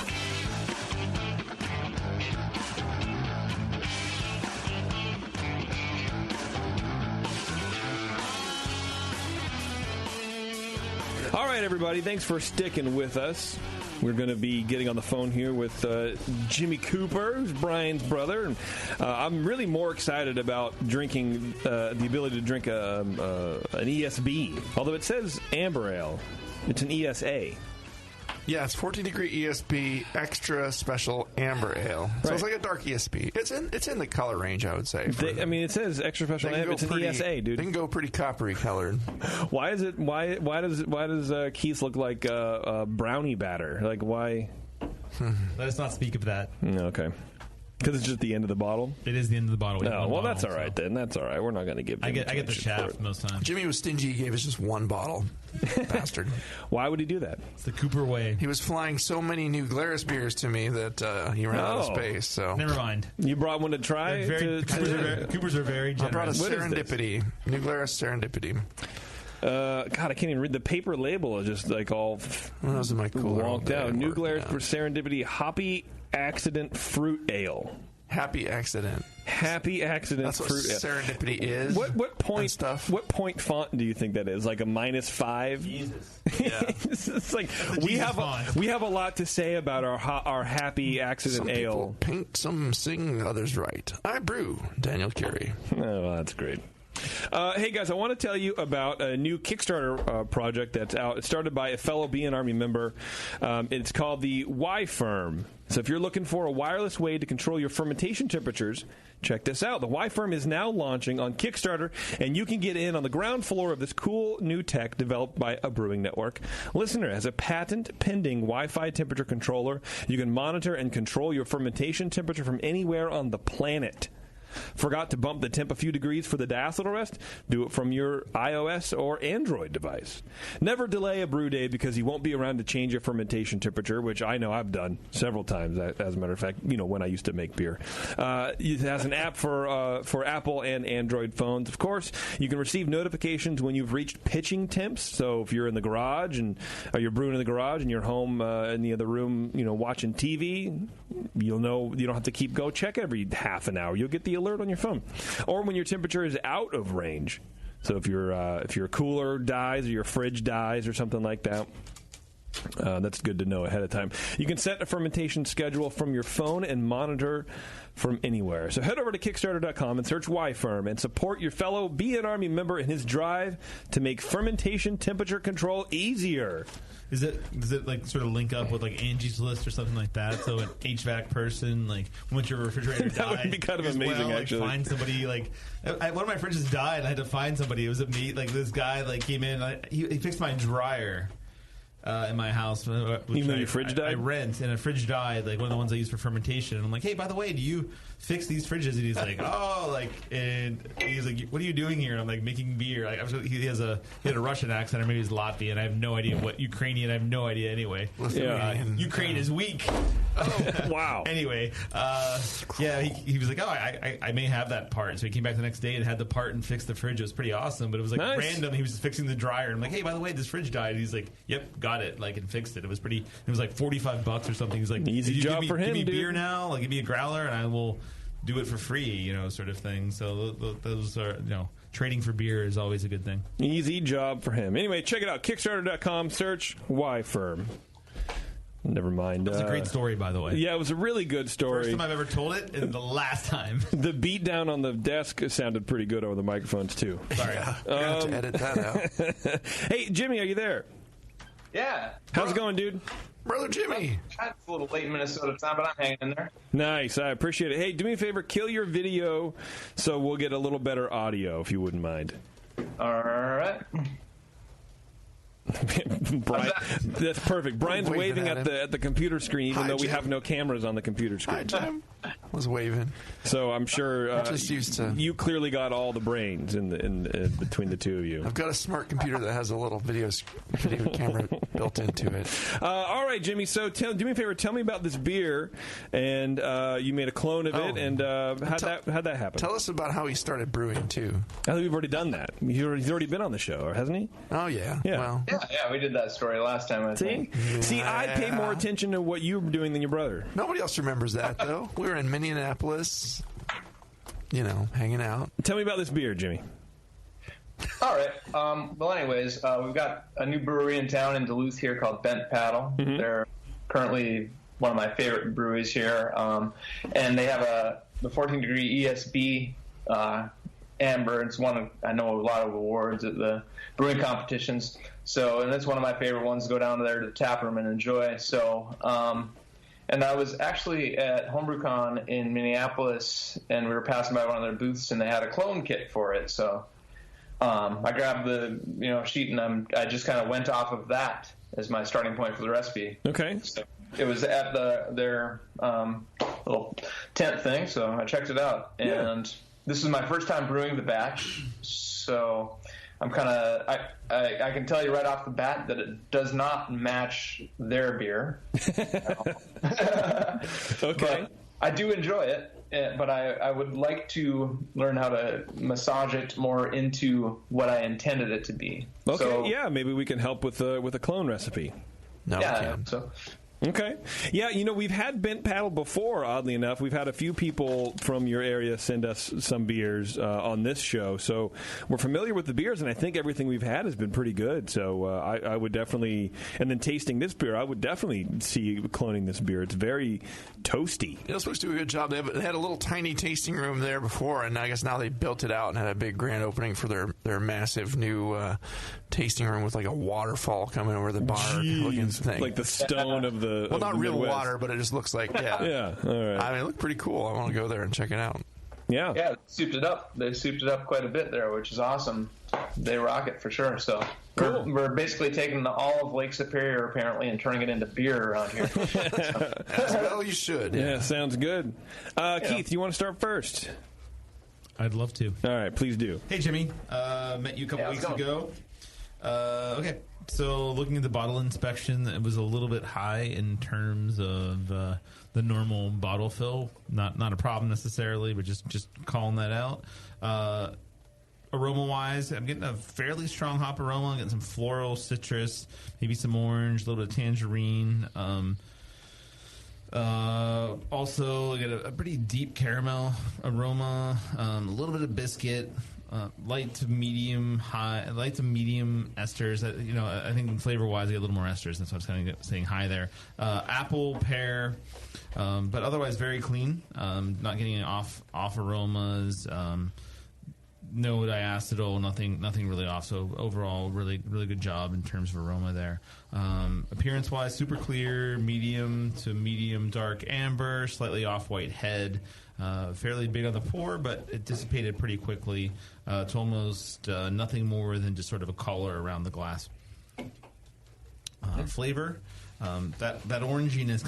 All right, everybody, thanks for sticking with us. We're going to be getting on the phone here with Jimmy Cooper, who's Brian's brother. And, I'm really more excited about drinking the ability to drink an ESB, although it says amber ale. It's an ESA. Yeah, it's 14-degree ESB extra special amber ale. So it's like a dark ESB. It's in the color range, I would say. It says extra special amber. It's an ESA, dude. They can go pretty coppery colored. Why is it? Why does Keith look like brownie batter? Like why? Let us not speak of that. Okay. Because it's just the end of the bottle? It is the end of the bottle. No, well, that's all right then. That's all right. We're not going to give. I get the shaft most times. Jimmy was stingy. He gave us just one bottle. Bastard. Why would he do that? It's the Cooper way. He was flying so many New Glarus beers to me that he ran out of space. So never mind. You brought one to try? Coopers are very generous. I brought a Serendipity. New Glarus Serendipity. God, I can't even read the paper label. Is just like all those are my cooler walked out. New Glarus Serendipity Hoppy Accident Fruit Ale. Happy accident. Happy accident. That's what fruit serendipity is. What point stuff? What point font do you think that is? Like a -5? Jesus. Yeah. It's like we have a lot to say about our happy accident some ale. People paint, some sing, others write. I brew. Daniel Curie. Oh, well, that's great. Hey guys, I want to tell you about a new Kickstarter project that's out. It's started by a fellow BN Army member. It's called the Y-Firm. So if you're looking for a wireless way to control your fermentation temperatures, check this out. The Y-Firm is now launching on Kickstarter, and you can get in on the ground floor of this cool new tech developed by a brewing network. Listener, as a patent-pending Wi-Fi temperature controller, you can monitor and control your fermentation temperature from anywhere on the planet. Forgot to bump the temp a few degrees for the diacetyl rest? Do it from your iOS or Android device. Never delay a brew day because you won't be around to change your fermentation temperature, which I know I've done several times, as a matter of fact, when I used to make beer. It has an app for Apple and Android phones, of course. You can receive notifications when you've reached pitching temps. So if you're in the garage or you're brewing in the garage and you're home in the other room, watching TV, you'll know you don't have to go check every half an hour. You'll get the alert on your phone. Or when your temperature is out of range. So if your cooler dies or your fridge dies or something like that, that's good to know ahead of time. You can set a fermentation schedule from your phone and monitor from anywhere. So head over to Kickstarter.com and search Y-Firm and support your fellow Be an Army member in his drive to make fermentation temperature control easier. Does it like sort of link up with like Angie's List or something like that? So an HVAC person, like once your refrigerator died, that would be kind of amazing. Actually, find somebody. Like one of my fridges died. I had to find somebody. It was like this guy like came in. He fixed my dryer. In my house. Even though your fridge died? I rent, and a fridge died, like one of the ones I use for fermentation. And I'm like, hey, by the way, do you fix these fridges? And he's like, and he's like, what are you doing here? And I'm like, making beer. He had a Russian accent, or maybe he's Latvian. I have no idea what Ukrainian. I have no idea anyway. Ukraine is weak. Oh, wow. Anyway, he was like, I may have that part. So he came back the next day and had the part and fixed the fridge. It was pretty awesome, but it was like random. He was fixing the dryer. And I'm like, hey, by the way, this fridge died. And he's like, yep, got it, and fixed it. It was like $45 or something. He's like, easy job for him. Give me dude. Beer now, give me a growler, and I will do it for free, sort of thing. So those are, trading for beer is always a good thing. Easy job for him. Anyway, check it out. Kickstarter.com. Search Y-Firm. Never mind. That's a great story, by the way. Yeah, it was a really good story. First time I've ever told it, and the last time. The beat down on the desk sounded pretty good over the microphones, too. Sorry. You're going to have to edit that out. Hey, Jimmy, are you there? Yeah. How's it going, dude? Brother Jimmy. It's a little late in Minnesota time, but I'm hanging in there. Nice. I appreciate it. Hey, do me a favor. Kill your video so we'll get a little better audio, if you wouldn't mind. All right. Brian, that's perfect. Brian's waving at the computer screen, even though we Jim. have no cameras on the computer screen. Hi, Jim. I was waving. So I'm sure just used to. You clearly got all the brains in between the two of you. I've got a smart computer that has a little video camera built into it. All right, Jimmy. So do me a favor. Tell me about this beer, and you made a clone of it. And how'd that happen? Tell us about how he started brewing too. I think we've already done that. He's already been on the show, hasn't he? Oh yeah. Yeah. Well, yeah, we did that story last time. I think. See, I pay more attention to what you were doing than your brother. Nobody else remembers that though. We were in Minneapolis, hanging out. Tell me about this beer, Jimmy. All right. Well, anyways, we've got a new brewery in town in Duluth here called Bent Paddle. Mm-hmm. They're currently one of my favorite breweries here, and they have the 14-degree ESB amber. It's I know a lot of awards at the brewing competitions. So, and it's one of my favorite ones to go down there to the tap room and enjoy. So, and I was actually at HomebrewCon in Minneapolis, and we were passing by one of their booths, and they had a clone kit for it. So, I grabbed the sheet, and I just kind of went off of that as my starting point for the recipe. Okay. So it was at their little tent thing, so I checked it out, and this is my first time brewing the batch, so I'm kind of I can tell you right off the bat that it does not match their beer. Okay. But I do enjoy it, but I would like to learn how to massage it more into what I intended it to be. Okay, so, maybe we can help with a clone recipe. No, we can. So. Okay. Yeah, we've had Bent Paddle before, oddly enough. We've had a few people from your area send us some beers on this show. So we're familiar with the beers, and I think everything we've had has been pretty good. So I would definitely, and then tasting this beer, I would definitely see cloning this beer. It's very toasty. They're supposed to do a good job. They had a little tiny tasting room there before, and I guess now they built it out and had a big grand opening for their massive new tasting room with like a waterfall coming over the bar looking thing. Like the stone of the well, not real Midwest. water, but it just looks like yeah. All right. I mean, it looked pretty cool. I want to go there and check it out. Yeah, they souped it up. They souped it up quite a bit there, which is awesome. They rock it for sure. So cool. We're basically taking all of Lake Superior apparently and turning it into beer around here. As well, you should. Yeah, sounds good. Keith, you want to start first? I'd love to. All right, please do. Hey, Jimmy. Met you a couple weeks ago. Okay, so looking at the bottle inspection, it was a little bit high in terms of the normal bottle fill. Not a problem necessarily, but just calling that out. Aroma-wise, I'm getting a fairly strong hop aroma. I'm getting some floral, citrus, maybe some orange, a little bit of tangerine. Also, I get a pretty deep caramel aroma, a little bit of biscuit, light to medium esters. I think flavor-wise, I get a little more esters. That's why I was kind of saying high there. Apple, pear, but otherwise very clean. Not getting any off aromas. No diacetyl, nothing really off. So overall, really good job in terms of aroma there. Appearance-wise, super clear, medium to medium dark amber, slightly off-white head. Fairly big on the pour, but it dissipated pretty quickly. It's almost nothing more than just sort of a color around the glass. Flavor. That oranginess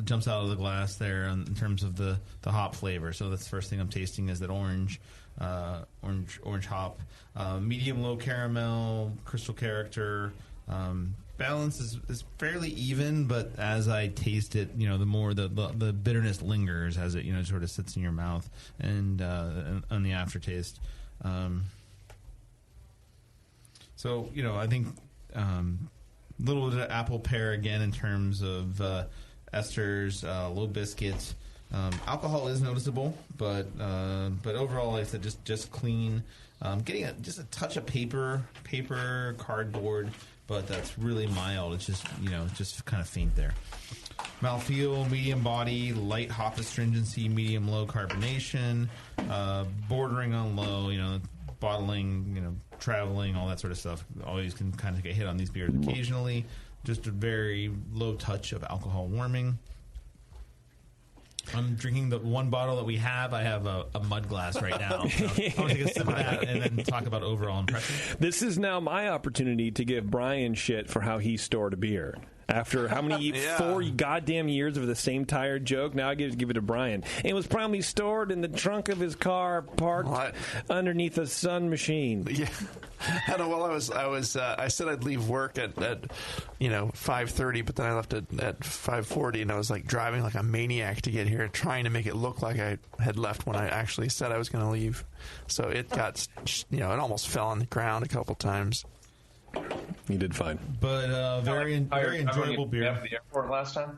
jumps out of the glass there in terms of the hop flavor. So that's the first thing I'm tasting is that orange hop. Medium low caramel, crystal character. Balance is fairly even, but as I taste it, the more the bitterness lingers as it sort of sits in your mouth and on the aftertaste. So I think. Little bit of apple pear again in terms of esters, low biscuits. Alcohol is noticeable, but overall, like I said, just clean. Getting just a touch of paper, cardboard, but that's really mild. It's just kind of faint there. Mouthfeel, medium body, light hop astringency, medium low carbonation, bordering on low. Bottling, traveling, all that sort of stuff. Always can kind of get hit on these beers occasionally. Just a very low touch of alcohol warming. I'm drinking the one bottle that we have. I have a mud glass right now. So I want to take a sip of that and then talk about overall impression. This is now my opportunity to give Brian shit for how he stored a beer. After how many 4 goddamn years of the same tired joke, now I get to give it to Brian. It was probably stored in the trunk of his car, parked underneath a sun machine. Yeah, I know. Well, I said I'd leave work at 5:30, but then I left at 5:40, and I was like driving like a maniac to get here, trying to make it look like I had left when I actually said I was going to leave. So it got, it almost fell on the ground a couple times. You did fine, but very enjoyable beer. At the airport last time.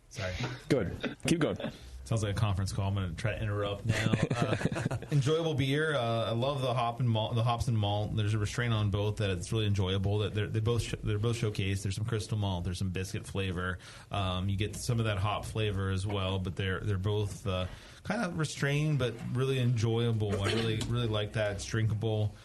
Sorry. Good. Keep going. Sounds like a conference call. I'm going to try to interrupt now. Enjoyable beer. I love the hops and malt. There's a restraint on both that it's really enjoyable. That they're both showcased. There's some crystal malt. There's some biscuit flavor. You get some of that hop flavor as well. But they're both kind of restrained, but really enjoyable. I really like that. It's drinkable.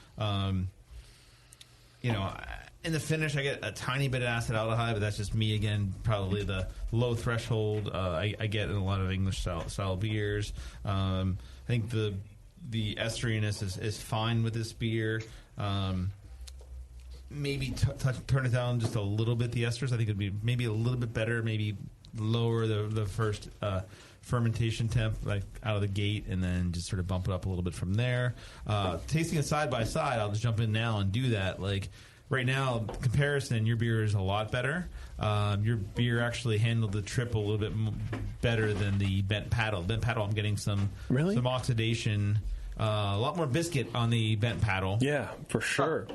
In the finish, I get a tiny bit of acetaldehyde, but that's just me again. Probably the low threshold I get in a lot of English style beers. I think the esteriness is fine with this beer. Maybe turn it down just a little bit. The esters, I think, would be maybe a little bit better. Maybe lower the first fermentation temp like out of the gate, and then just sort of bump it up a little bit from there. Tasting it side by side, I'll just jump in now and do that. Like right now, comparison, your beer is a lot better. Your beer actually handled the trip a little bit better than the bent paddle. Bent paddle, I'm getting some oxidation, a lot more biscuit on the bent paddle. Yeah, for sure.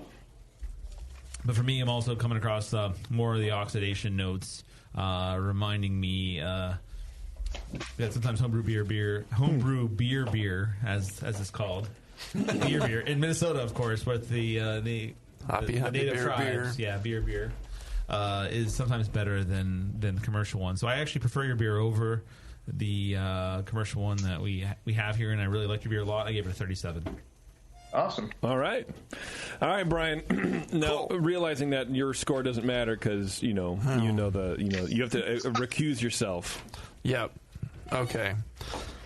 But for me, I'm also coming across more of the oxidation notes, reminding me that sometimes homebrew beer, as it's called, beer in Minnesota, of course, with the native beer, tribes, beer is sometimes better than the commercial one. So I actually prefer your beer over the commercial one that we have here, and I really like your beer a lot. I gave it a 37. Awesome. All right, Brian. Now, realizing that your score doesn't matter because you have to recuse yourself. Yep. Okay.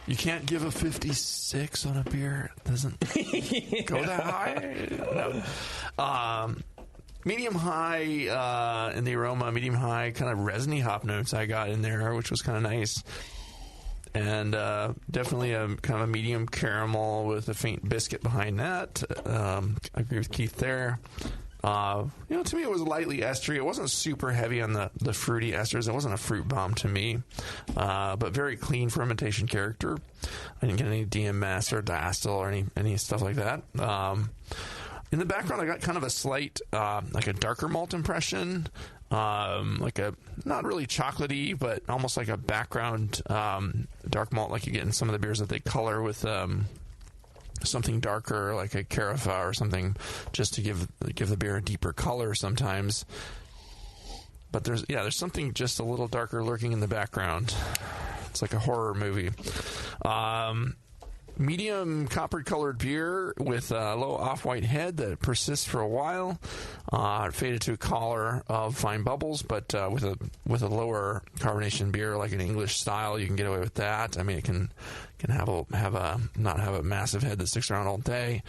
You can't give a 56 on a beer. It doesn't go that high. No. Medium high in the aroma. Medium high kind of resiny hop notes I got in there, which was kind of nice. and definitely a kind of a medium caramel with a faint biscuit behind that. I agree with Keith there. To me it was lightly estery. It wasn't super heavy on the fruity esters. It wasn't a fruit bomb to me, but very clean fermentation character. I didn't get any DMS or diacetyl or any stuff like that. In the background, I got kind of a slight, like a darker malt impression, like a not really chocolatey, but almost like a background dark malt, like you get in some of the beers that they color with something darker, like a Carafa or something, just to give the beer a deeper color sometimes. But there's something just a little darker lurking in the background. It's like a horror movie. Medium copper-colored beer with a low off-white head that persists for a while. Faded to a collar of fine bubbles, but with a lower carbonation beer like an English style, you can get away with that. I mean, it can not have a massive head that sticks around all day.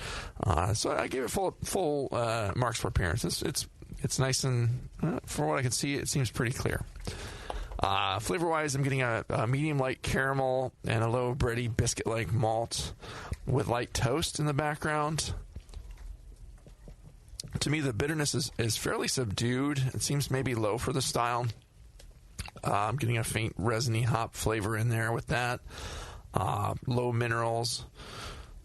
So I gave it full marks for appearance. It's nice, and for what I can see, it seems pretty clear. Flavor-wise, I'm getting a medium light caramel and a low bready biscuit-like malt with light toast in the background. To me, the bitterness is fairly subdued. It seems maybe low for the style. I'm getting a faint resiny hop flavor in there with that. Low minerals.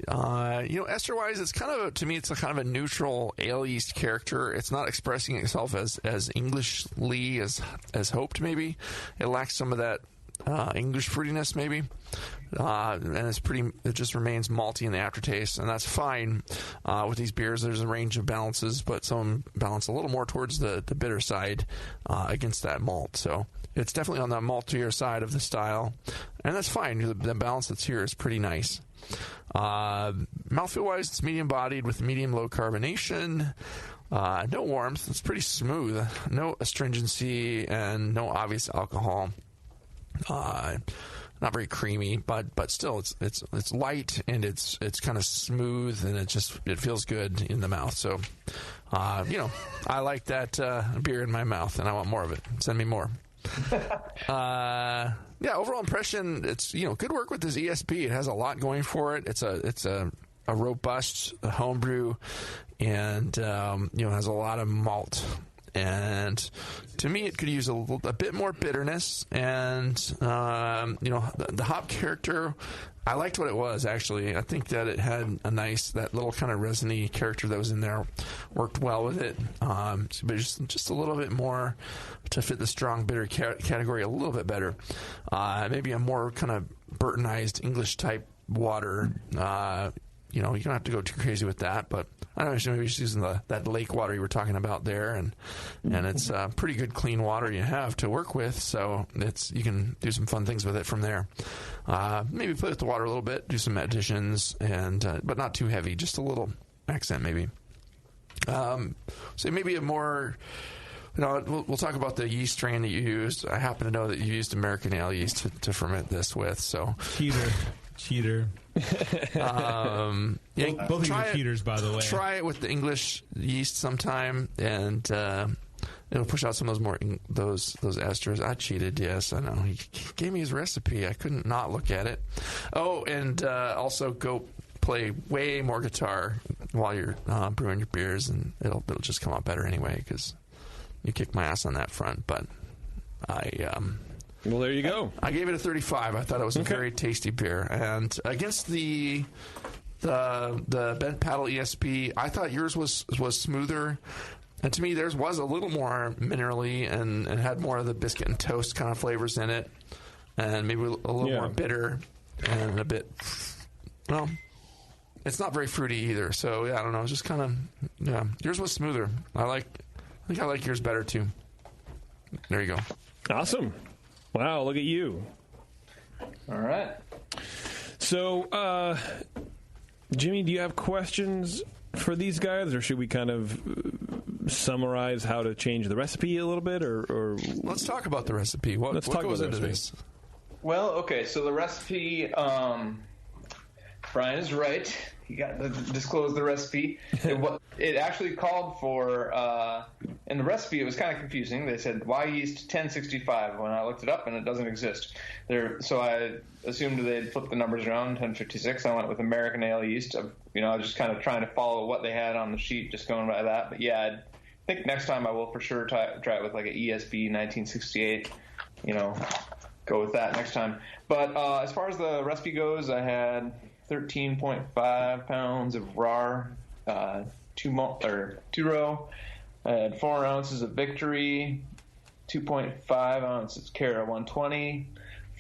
Ester-wise, it's kind of to me, it's a kind of a neutral ale yeast character. It's not expressing itself as Englishly as hoped. Maybe it lacks some of that English fruitiness, maybe, and it just remains malty in the aftertaste, and that's fine. With these beers, there's a range of balances, but some balance a little more towards the bitter side against that malt. So it's definitely on the maltier side of the style, and that's fine. The balance that's here is pretty nice. Mouthfeel-wise, it's medium-bodied with medium-low carbonation. No warmth. It's pretty smooth. No astringency and no obvious alcohol. Not very creamy, but still, it's light and it's kind of smooth, and it feels good in the mouth. So, I like that beer in my mouth, and I want more of it. Send me more. Overall impression, it's good work with this ESB. It has a lot going for it. It's a robust homebrew, and has a lot of malt. And to me, it could use a bit more bitterness, and the hop character. I liked what it was, actually. I think that it had that little kind of resiny character that was in there worked well with it. But just a little bit more to fit the strong bitter category a little bit better. Maybe a more kind of Burtonized English type water. You don't have to go too crazy with that, but I don't know, maybe just using that lake water you were talking about there, and it's pretty good clean water you have to work with, so you can do some fun things with it from there. Maybe play with the water a little bit, do some additions, but not too heavy, just a little accent maybe. So maybe a more, we'll talk about the yeast strain that you used. I happen to know that you used American ale yeast to ferment this with, so. Cheater. Both of you are cheaters, by the way. Try it with the English yeast sometime, and it'll push out some of those esters. I cheated, yes, I know. He gave me his recipe. I couldn't not look at it. Oh, and also go play way more guitar while you're brewing your beers, and it'll just come out better anyway, because you kicked my ass on that front. But well, there you go. I gave it a 35. I thought it was a very tasty beer. And against the Bent Paddle ESP, I thought yours was smoother. And to me, theirs was a little more minerally and had more of the biscuit and toast kind of flavors in it. And maybe a little more bitter and a bit, it's not very fruity either. So, I don't know. It's just kind of, yours was smoother. I think I like yours better, too. There you go. Awesome. Wow, look at you. All right. So, Jimmy, do you have questions for these guys, or should we kind of summarize how to change the recipe a little bit? Or let's talk about the recipe. What goes into this? Well, okay, so the recipe, Brian is right. you got to disclose the recipe. It actually called for, in the recipe, it was kind of confusing. They said, why yeast 1065? When I looked it up, and it doesn't exist. So I assumed they'd flip the numbers around, 1056. I went with American ale yeast. I was just kind of trying to follow what they had on the sheet, just going by that. But yeah, I think next time I will for sure try it with like an ESB 1968, go with that next time. But as far as the recipe goes, I had 13.5 pounds of raw, two row. I had 4 ounces of Victory, 2.5 ounces Cara 120,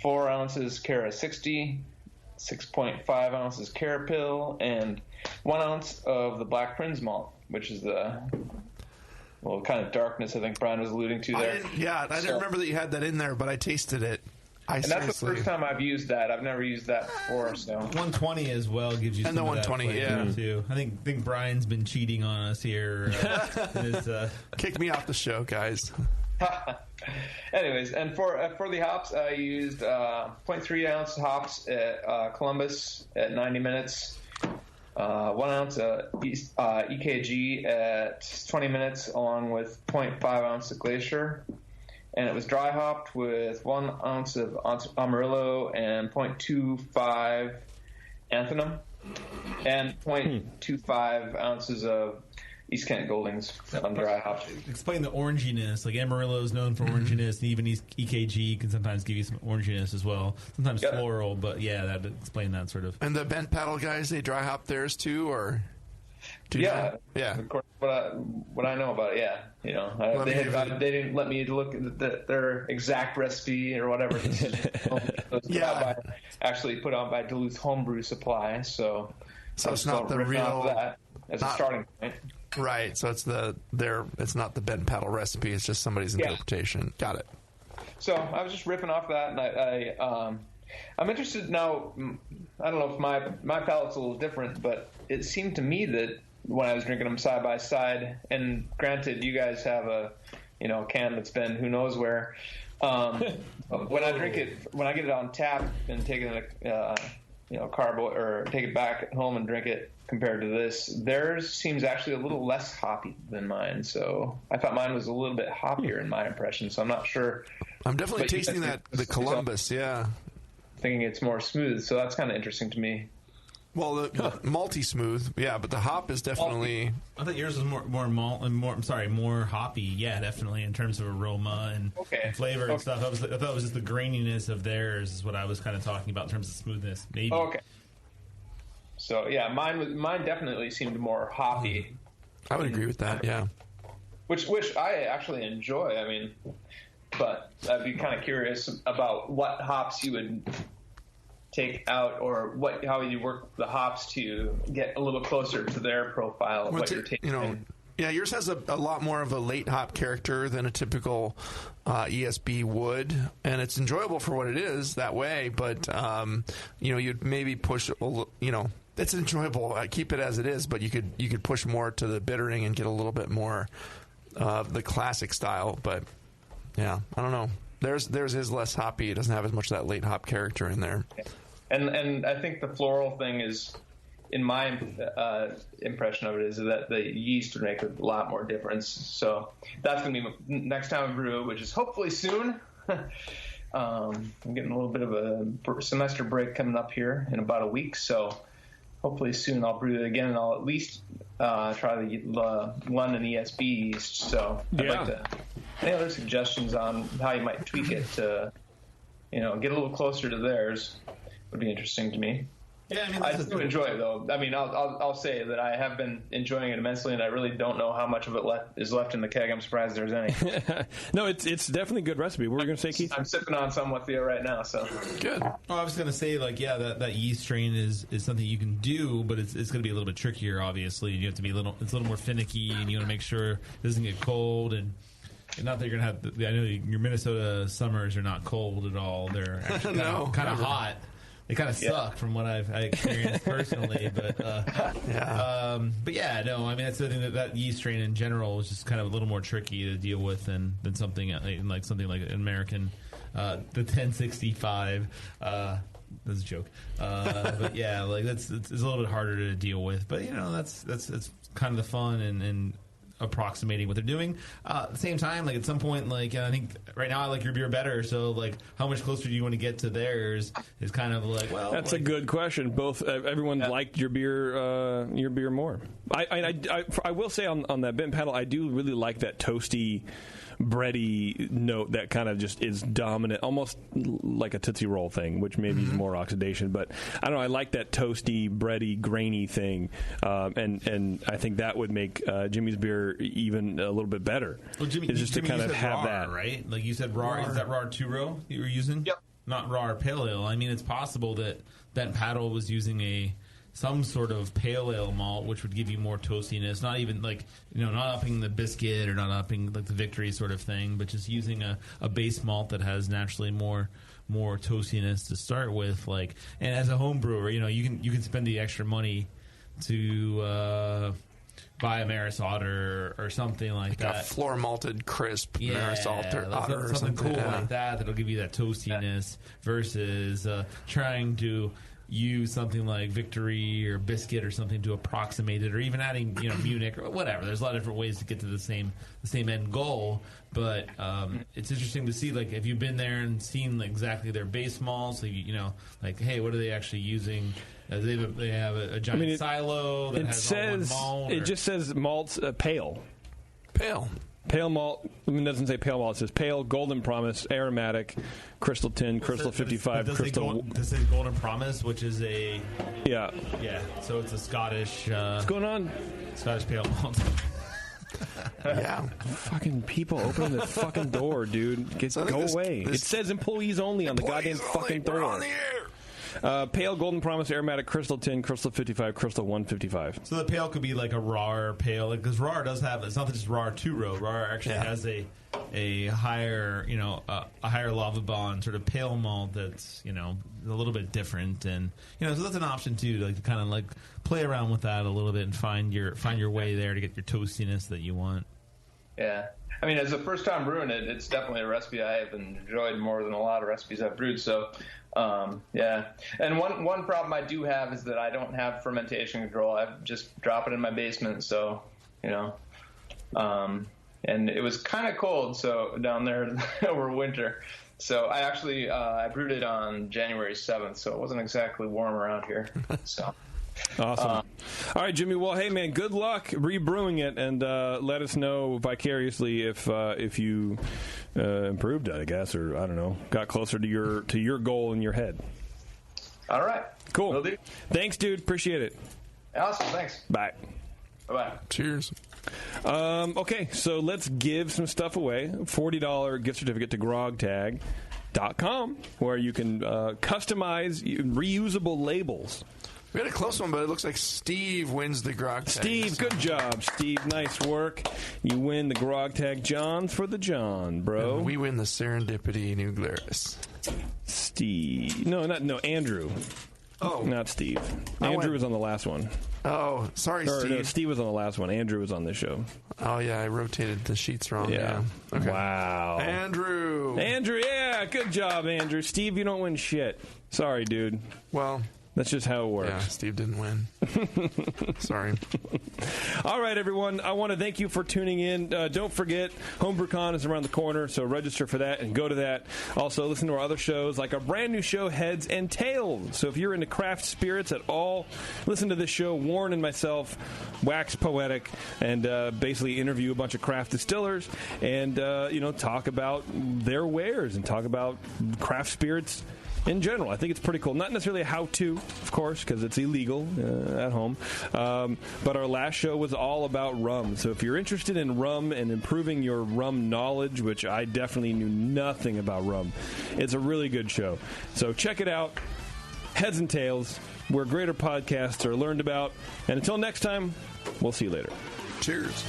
4 ounces Cara 60, 6.5 ounces Carapill, and 1 ounce of the Black Prince malt, which is the kind of darkness I think Brian was alluding to there. I didn't remember that you had that in there, but I tasted it. And that's the first time I've used that. I've never used that before. So 120 as well gives you. And some the 120, too. I think Brian's been cheating on us here. Kick me off the show, guys. Anyways, and for the hops, I used 0.3 ounce hops at Columbus at 90 minutes. 1 ounce EKG at 20 minutes, along with 0.5 ounce of Glacier. And it was dry hopped with 1 ounce of Amarillo and 0.25 Anthem, and 0.25 ounces of East Kent Goldings on dry hopped. Explain the oranginess. Like Amarillo is known for oranginess, and even EKG can sometimes give you some oranginess as well. Sometimes floral, but yeah, that would explain that sort of. And the bent paddle guys, they dry hop theirs too, or? Yeah. Of course, what I know about it, they didn't let me look at their exact recipe or whatever. Actually put out by Duluth Homebrew Supply, so it's not the real that as a starting point. Right. So it's it's not the bent paddle recipe. It's just somebody's interpretation. Got it. So I was just ripping off that, and I'm interested now. I don't know if my palate's a little different, but it seemed to me that when I was drinking them side by side, and granted, you guys have a can that's been who knows where. When I drink it, when I get it on tap and take it in a carbo or take it back at home and drink it, compared to this, theirs seems actually a little less hoppy than mine. So I thought mine was a little bit hoppier in my impression. So I'm not sure. I'm definitely tasting the Columbus. Thinking it's more smooth. So that's kind of interesting to me. Well, the malty smooth, but the hop is definitely. I thought yours was more malt and more hoppy. Yeah, definitely in terms of aroma and flavor and stuff. I thought it was just the graininess of theirs is what I was kind of talking about in terms of smoothness. Maybe. Okay. So mine definitely seemed more hoppy. I would agree with that. Yeah. Which I actually enjoy. I mean, but I'd be kind of curious about what hops you would take out, or how you work the hops to get a little closer to their profile of what you're tasting. Yours has a lot more of a late hop character than a typical ESB would, and it's enjoyable for what it is that way. But you'd maybe push a little. It's enjoyable. Keep it as it is, but you could push more to the bittering and get a little bit more the classic style. But I don't know. Theirs is less hoppy. It doesn't have as much of that late hop character in there. And I think the floral thing is, in my impression of it, is that the yeast would make a lot more difference. So that's going to be next time I brew, which is hopefully soon. I'm getting a little bit of a semester break coming up here in about a week, so hopefully soon I'll brew it again, and I'll at least try the London ESB yeast. So I'd like to. Any other suggestions on how you might tweak it to, get a little closer to theirs would be interesting to me. Yeah, I do enjoy it though. I mean, I'll say that I have been enjoying it immensely, and I really don't know how much of it is left in the keg. I'm surprised there's any. No, it's definitely a good recipe. What were you going to say, Keith? I'm sipping on some with you right now, so good. Well, I was going to say, that yeast strain is something you can do, but it's going to be a little bit trickier. Obviously, you have to be it's a little more finicky, and you want to make sure it doesn't get cold and. Not that you're going to have. I know your Minnesota summers are not cold at all. They're actually kind of hot. They kind of suck from what I've experienced personally. But I mean, that's the thing that yeast strain in general is just kind of a little more tricky to deal with than something like an American, the 1065. that's a joke. But yeah, like it's a little bit harder to deal with. But that's kind of the fun and approximating what they're doing. At the same time, like at some point, like I think right now I like your beer better. So like, how much closer do you want to get to theirs? Is kind of like, well, that's a good question. Both everyone liked your beer more. I will say on that bent paddle, I do really like that toasty, bready note that kind of just is dominant, almost like a Tootsie Roll thing, which maybe is more oxidation. But I don't know. I like that toasty, bready, grainy thing, and I think that would make Jimmy's beer even a little bit better. Well, Jimmy, just to kind of have raw, that, right? Like you said, raw. Is that raw 2-row that you were using? Yep. Not raw or pale ale. I mean, it's possible that Bent Paddle was using some sort of pale ale malt, which would give you more toastiness. Not even like not upping the biscuit or not upping like the Victory sort of thing, but just using a base malt that has naturally more toastiness to start with. Like, and as a home brewer, you can spend the extra money to buy a Maris Otter or something like that. A floor malted crisp Maris Otter or something cool like that that'll give you that toastiness versus trying to use something like Victory or Biscuit or something to approximate it, or even adding Munich or whatever. There's a lot of different ways to get to the same end goal. But it's interesting to see, like, have you been there and seen exactly their base malts? So like, hey, what are they actually using? They have a giant silo that has all one malt. It just says malts pale. Pale malt. I mean, it doesn't say pale malt. It says pale, Golden Promise, aromatic, Crystal 10, Crystal 55, Crystal. This is Golden Promise, which is yeah. So it's a Scottish. What's going on? Scottish pale malt. Yeah. Fucking people opening the fucking door, dude. Go away. It says employees only on the goddamn fucking door. On the air. Pale, Golden Promise, aromatic, Crystal 10, Crystal 55, Crystal 155. So the pale could be like a raw pale, because raw does have, it's not just raw 2-row. Raw actually has a higher, a higher lava bond sort of pale malt that's, a little bit different, and so that's an option too, like to kind of like play around with that a little bit and find your way there to get your toastiness that you want. Yeah. I mean, as a first time brewing it, it's definitely a recipe I have enjoyed more than a lot of recipes I've brewed. So, yeah. And one problem I do have is that I don't have fermentation control. I just drop it in my basement. So, and it was kind of cold down there over winter. So I actually I brewed it on January 7th. So it wasn't exactly warm around here. So. Awesome. All right, Jimmy. Well, hey, man, good luck rebrewing it, and let us know vicariously if you improved it, I guess, or I don't know, got closer to your goal in your head. All right. Cool. Will do. Thanks, dude. Appreciate it. Awesome. Thanks. Bye. Bye-bye. Cheers. Okay, so let's give some stuff away. $40 gift certificate to grogtag.com, where you can customize reusable labels. We had a close one, but it looks like Steve wins the grog tag. Steve, good job, Steve. Nice work. You win the grog tag. John for the John, bro. And we win the Serendipity New Glarus. Steve. No, Andrew. Oh. Not Steve. Andrew was on the last one. Oh, sorry, Steve. No, Steve was on the last one. Andrew was on this show. Oh, yeah, I rotated the sheets wrong. Yeah. Okay. Wow. Andrew, yeah, good job, Andrew. Steve, you don't win shit. Sorry, dude. Well... That's just how it works. Yeah, Steve didn't win. Sorry. All right, everyone. I want to thank you for tuning in. Don't forget, HomebrewCon is around the corner, so register for that and go to that. Also, listen to our other shows, like our brand new show, Heads and Tails. So if you're into craft spirits at all, listen to this show. Warren and myself wax poetic and basically interview a bunch of craft distillers and, talk about their wares and talk about craft spirits in general. I think it's pretty cool. Not necessarily a how-to, of course, because it's illegal at home. But our last show was all about rum. So if you're interested in rum and improving your rum knowledge, which I definitely knew nothing about rum, it's a really good show. So check it out. Heads and Tails, where greater podcasts are learned about. And until next time, we'll see you later. Cheers.